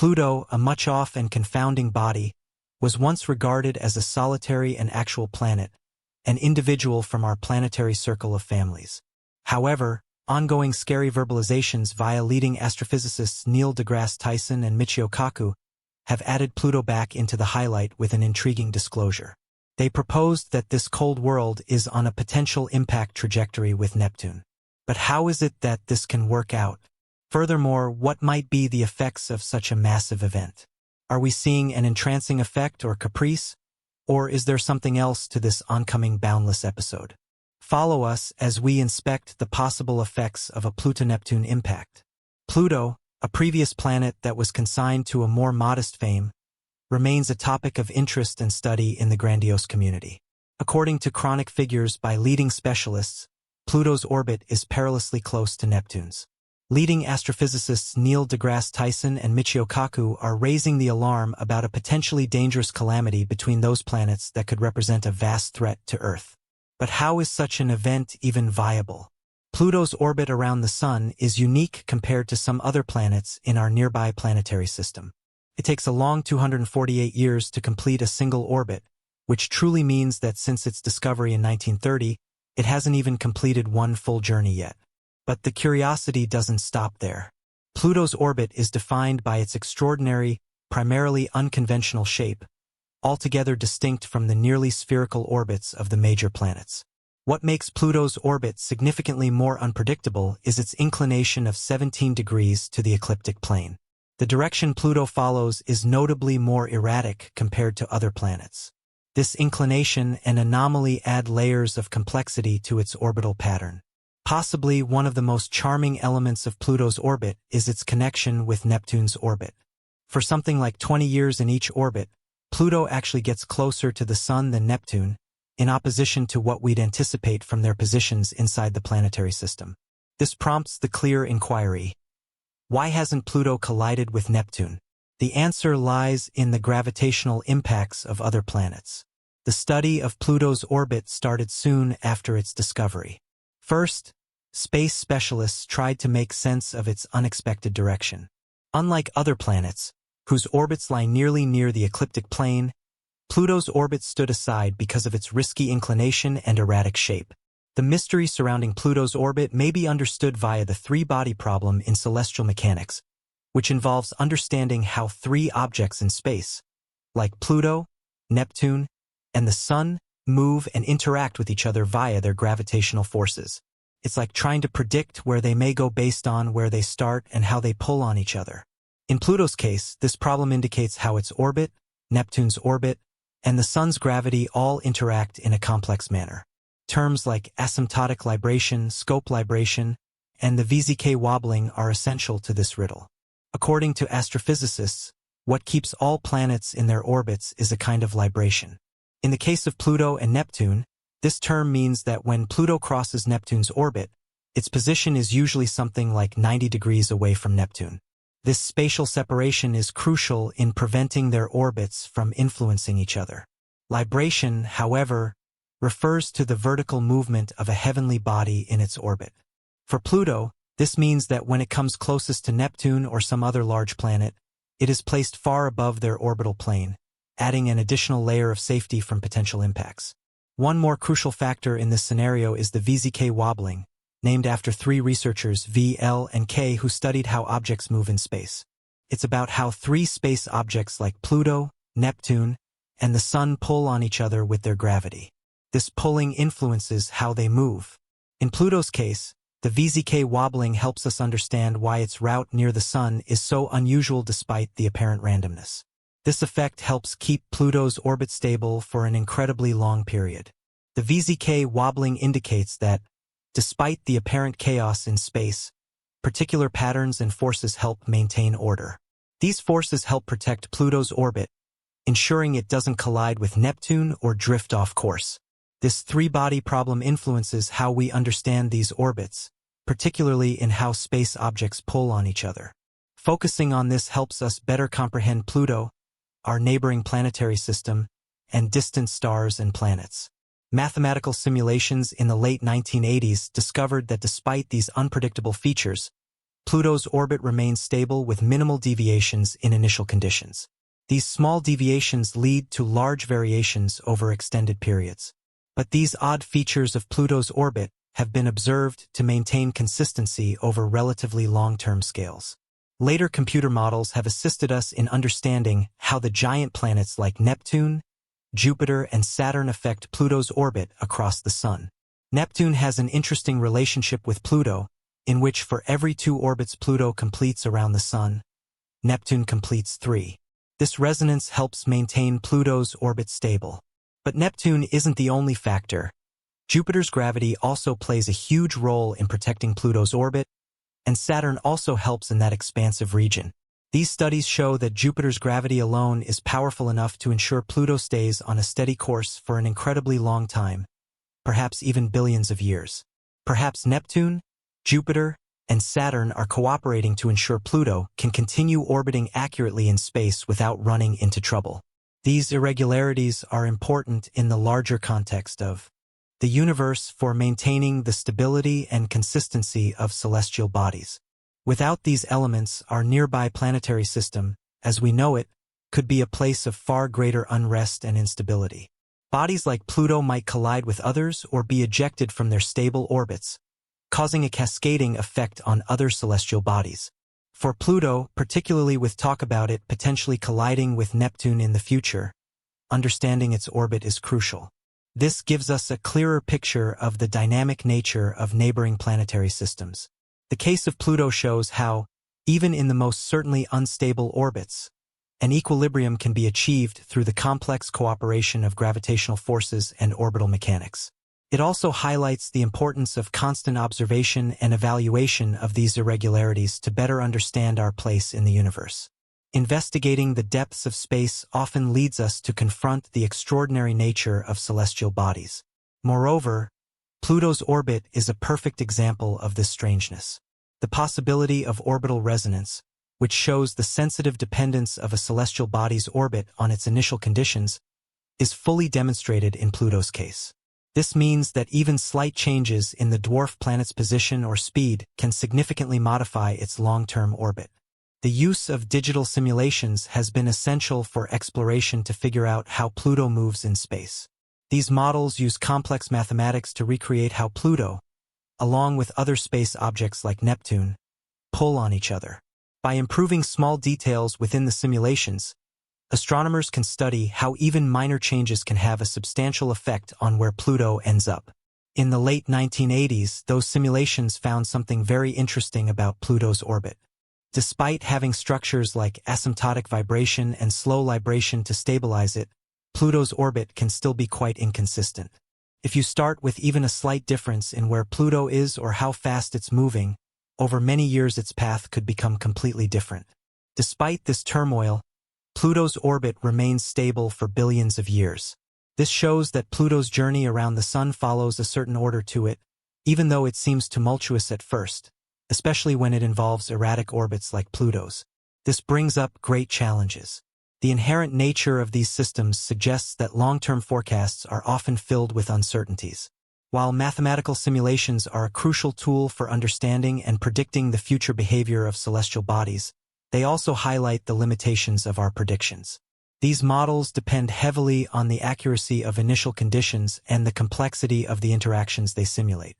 Pluto, a much-off and confounding body, was once regarded as a solitary and actual planet, an individual from our planetary circle of families. However, ongoing scary verbalizations via leading astrophysicists Neil deGrasse Tyson and Michio Kaku have added Pluto back into the highlight with an intriguing disclosure. They proposed that this cold world is on a potential impact trajectory with Neptune. But how is it that this can work out? Furthermore, what might be the effects of such a massive event? Are we seeing an entrancing effect or caprice? Or is there something else to this oncoming boundless episode? Follow us as we inspect the possible effects of a Pluto-Neptune impact. Pluto, a previous planet that was consigned to a more modest fame, remains a topic of interest and study in the grandiose community. According to chronic figures by leading specialists, Pluto's orbit is perilously close to Neptune's. Leading astrophysicists Neil deGrasse Tyson and Michio Kaku are raising the alarm about a potentially dangerous calamity between those planets that could represent a vast threat to Earth. But how is such an event even viable? Pluto's orbit around the Sun is unique compared to some other planets in our nearby planetary system. It takes a long 248 years to complete a single orbit, which truly means that since its discovery in 1930, it hasn't even completed one full journey yet. But the curiosity doesn't stop there. Pluto's orbit is defined by its extraordinary, primarily unconventional shape, altogether distinct from the nearly spherical orbits of the major planets. What makes Pluto's orbit significantly more unpredictable is its inclination of 17 degrees to the ecliptic plane. The direction Pluto follows is notably more erratic compared to other planets. This inclination and anomaly add layers of complexity to its orbital pattern. Possibly one of the most charming elements of Pluto's orbit is its connection with Neptune's orbit. For something like 20 years in each orbit, Pluto actually gets closer to the Sun than Neptune, in opposition to what we'd anticipate from their positions inside the planetary system. This prompts the clear inquiry: why hasn't Pluto collided with Neptune? The answer lies in the gravitational impacts of other planets. The study of Pluto's orbit started soon after its discovery. First, space specialists tried to make sense of its unexpected direction. Unlike other planets, whose orbits lie nearly near the ecliptic plane, Pluto's orbit stood aside because of its risky inclination and erratic shape. The mystery surrounding Pluto's orbit may be understood via the three-body problem in celestial mechanics, which involves understanding how three objects in space, like Pluto, Neptune, and the Sun, move and interact with each other via their gravitational forces. It's like trying to predict where they may go based on where they start and how they pull on each other. In Pluto's case, this problem indicates how its orbit, Neptune's orbit, and the Sun's gravity all interact in a complex manner. Terms like asymptotic libration, scope libration, and the VZK wobbling are essential to this riddle. According to astrophysicists, what keeps all planets in their orbits is a kind of libration. In the case of Pluto and Neptune, this term means that when Pluto crosses Neptune's orbit, its position is usually something like 90 degrees away from Neptune. This spatial separation is crucial in preventing their orbits from influencing each other. Libration, however, refers to the vertical movement of a heavenly body in its orbit. For Pluto, this means that when it comes closest to Neptune or some other large planet, it is placed far above their orbital plane, adding an additional layer of safety from potential impacts. One more crucial factor in this scenario is the VZK wobbling, named after three researchers V, L, and K who studied how objects move in space. It's about how three space objects like Pluto, Neptune, and the Sun pull on each other with their gravity. This pulling influences how they move. In Pluto's case, the VZK wobbling helps us understand why its route near the Sun is so unusual despite the apparent randomness. This effect helps keep Pluto's orbit stable for an incredibly long period. The VZK wobbling indicates that, despite the apparent chaos in space, particular patterns and forces help maintain order. These forces help protect Pluto's orbit, ensuring it doesn't collide with Neptune or drift off course. This three-body problem influences how we understand these orbits, particularly in how space objects pull on each other. Focusing on this helps us better comprehend Pluto, our neighboring planetary system, and distant stars and planets. Mathematical simulations in the late 1980s discovered that despite these unpredictable features, Pluto's orbit remains stable with minimal deviations in initial conditions. These small deviations lead to large variations over extended periods. But these odd features of Pluto's orbit have been observed to maintain consistency over relatively long-term scales. Later computer models have assisted us in understanding how the giant planets like Neptune, Jupiter, and Saturn affect Pluto's orbit across the Sun. Neptune has an interesting relationship with Pluto, in which for every 2 orbits Pluto completes around the Sun, Neptune completes 3. This resonance helps maintain Pluto's orbit stable. But Neptune isn't the only factor. Jupiter's gravity also plays a huge role in protecting Pluto's orbit, and Saturn also helps in that expansive region. These studies show that Jupiter's gravity alone is powerful enough to ensure Pluto stays on a steady course for an incredibly long time, perhaps even billions of years. Perhaps Neptune, Jupiter, and Saturn are cooperating to ensure Pluto can continue orbiting accurately in space without running into trouble. These irregularities are important in the larger context of the universe for maintaining the stability and consistency of celestial bodies. Without these elements, our nearby planetary system, as we know it, could be a place of far greater unrest and instability. Bodies like Pluto might collide with others or be ejected from their stable orbits, causing a cascading effect on other celestial bodies. For Pluto, particularly with talk about it potentially colliding with Neptune in the future, understanding its orbit is crucial. This gives us a clearer picture of the dynamic nature of neighboring planetary systems. The case of Pluto shows how, even in the most certainly unstable orbits, an equilibrium can be achieved through the complex cooperation of gravitational forces and orbital mechanics. It also highlights the importance of constant observation and evaluation of these irregularities to better understand our place in the universe. Investigating the depths of space often leads us to confront the extraordinary nature of celestial bodies. Moreover, Pluto's orbit is a perfect example of this strangeness. The possibility of orbital resonance, which shows the sensitive dependence of a celestial body's orbit on its initial conditions, is fully demonstrated in Pluto's case. This means that even slight changes in the dwarf planet's position or speed can significantly modify its long-term orbit. The use of digital simulations has been essential for exploration to figure out how Pluto moves in space. These models use complex mathematics to recreate how Pluto, along with other space objects like Neptune, pull on each other. By improving small details within the simulations, astronomers can study how even minor changes can have a substantial effect on where Pluto ends up. In the late 1980s, those simulations found something very interesting about Pluto's orbit. Despite having structures like asymptotic vibration and slow libration to stabilize it, Pluto's orbit can still be quite inconsistent. If you start with even a slight difference in where Pluto is or how fast it's moving, over many years its path could become completely different. Despite this turmoil, Pluto's orbit remains stable for billions of years. This shows that Pluto's journey around the Sun follows a certain order to it, even though it seems tumultuous at first, especially when it involves erratic orbits like Pluto's. This brings up great challenges. The inherent nature of these systems suggests that long-term forecasts are often filled with uncertainties. While mathematical simulations are a crucial tool for understanding and predicting the future behavior of celestial bodies, they also highlight the limitations of our predictions. These models depend heavily on the accuracy of initial conditions and the complexity of the interactions they simulate.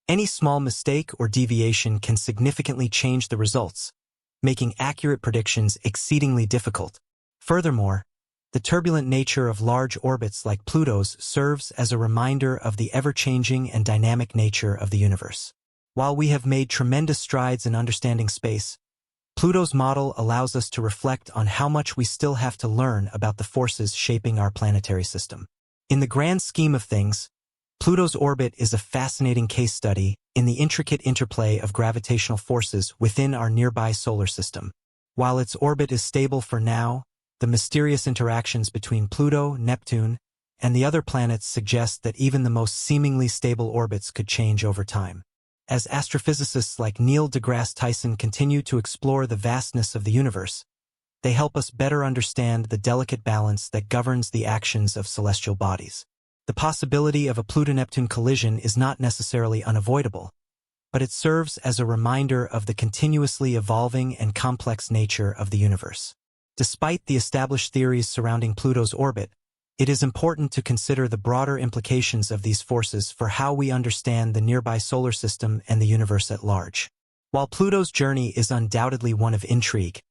Any small mistake or deviation can significantly change the results, making accurate predictions exceedingly difficult. Furthermore, the turbulent nature of large orbits like Pluto's serves as a reminder of the ever-changing and dynamic nature of the universe. While we have made tremendous strides in understanding space, Pluto's model allows us to reflect on how much we still have to learn about the forces shaping our planetary system. In the grand scheme of things, Pluto's orbit is a fascinating case study in the intricate interplay of gravitational forces within our nearby solar system. While its orbit is stable for now, the mysterious interactions between Pluto, Neptune, and the other planets suggest that even the most seemingly stable orbits could change over time. As astrophysicists like Neil deGrasse Tyson continue to explore the vastness of the universe, they help us better understand the delicate balance that governs the actions of celestial bodies. The possibility of a Pluto-Neptune collision is not necessarily unavoidable, but it serves as a reminder of the continuously evolving and complex nature of the universe. Despite the established theories surrounding Pluto's orbit, it is important to consider the broader implications of these forces for how we understand the nearby solar system and the universe at large. While Pluto's journey is undoubtedly one of intrigue,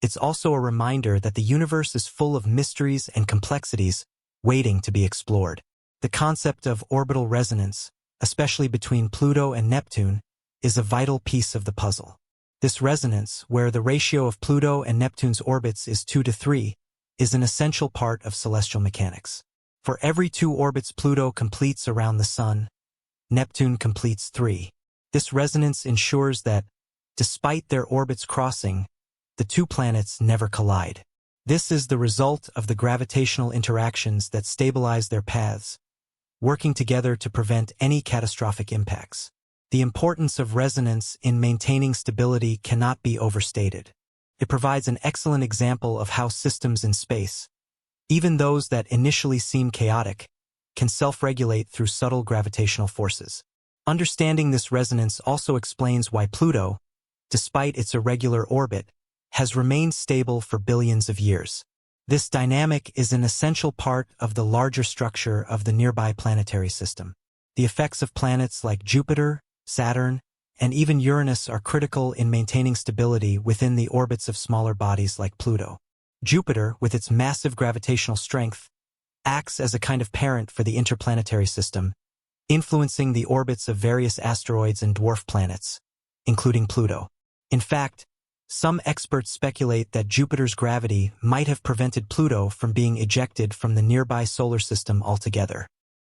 it's also a reminder that the universe is full of mysteries and complexities waiting to be explored. The concept of orbital resonance, especially between Pluto and Neptune, is a vital piece of the puzzle. This resonance, where the ratio of Pluto and Neptune's orbits is 2:3, is an essential part of celestial mechanics. For every 2 orbits Pluto completes around the Sun, Neptune completes 3. This resonance ensures that, despite their orbits crossing, the 2 planets never collide. This is the result of the gravitational interactions that stabilize their paths, working together to prevent any catastrophic impacts. The importance of resonance in maintaining stability cannot be overstated. It provides an excellent example of how systems in space, even those that initially seem chaotic, can self-regulate through subtle gravitational forces. Understanding this resonance also explains why Pluto, despite its irregular orbit, has remained stable for billions of years. This dynamic is an essential part of the larger structure of the nearby planetary system. The effects of planets like Jupiter, Saturn, and even Uranus are critical in maintaining stability within the orbits of smaller bodies like Pluto. Jupiter, with its massive gravitational strength, acts as a kind of parent for the interplanetary system, influencing the orbits of various asteroids and dwarf planets, including Pluto. In fact, some experts speculate that Jupiter's gravity might have prevented Pluto from being ejected from the nearby solar system altogether.